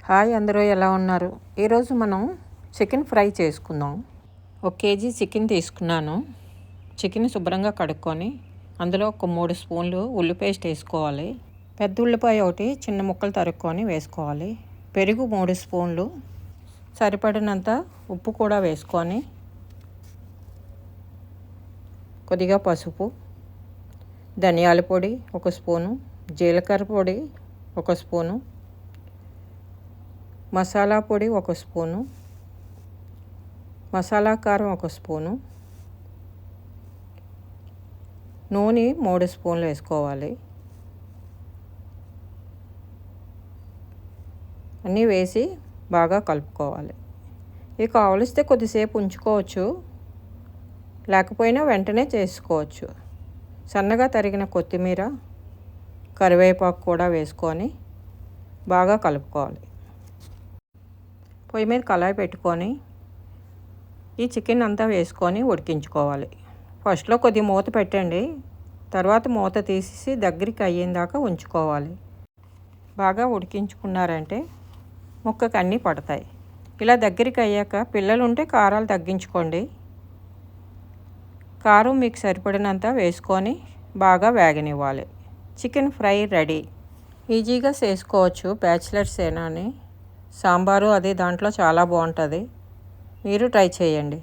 Hi, అందరూ ఎలా ఉన్నారు? ఈరోజు మనం చికెన్ ఫ్రై చేసుకుందాం. 1 కేజీ చికెన్ తీసుకున్నాను. చికెన్ శుభ్రంగా కడుక్కొని అందులో ఒక 3 స్పూన్లు ఉల్లి పేస్ట్ వేసుకోవాలి. పెద్ద ఉల్లిపాయ ఒకటి చిన్న ముక్కలు తరుక్కొని వేసుకోవాలి. పెరుగు 3 స్పూన్లు, సరిపడినంత ఉప్పు కూడా వేసుకొని, కొద్దిగా పసుపు, ధనియాల పొడి 1 స్పూను, జీలకర్ర పొడి 1 స్పూను, మసాలా పొడి 1 స్పూను, మసాలా కారం 1 స్పూను, నూనె 3 స్పూన్లు వేసుకోవాలి. అన్నీ వేసి బాగా కలుపుకోవాలి. ఇవి కావలిస్తే కొద్దిసేపు ఉంచుకోవచ్చు, లేకపోయినా వెంటనే చేసుకోవచ్చు. సన్నగా తరిగిన కొత్తిమీర, కరివేపాకు కూడా వేసుకొని బాగా కలుపుకోవాలి. పొయ్యి మీద కళాయి పెట్టుకొని ఈ చికెన్ అంతా వేసుకొని ఉడికించుకోవాలి. ఫస్ట్లో కొద్దిగా మూత పెట్టండి, తర్వాత మూత తీసేసి దగ్గరికి అయ్యేదాకా ఉంచుకోవాలి. బాగా ఉడికించుకున్నారంటే ముక్కకు అన్నీ పడతాయి. ఇలా దగ్గరికి అయ్యాక పిల్లలు ఉంటే కారాలు తగ్గించుకోండి. కారం మీకు సరిపడినంత వేసుకొని బాగా వేగనివ్వాలి. Chicken fry ready. ఈజీగా చేసుకోవచ్చు, బ్యాచిలర్స్ ఏనా అని. సాంబారు అది దాంట్లో చాలా బాగుంటుంది. మీరు ట్రై చేయండి.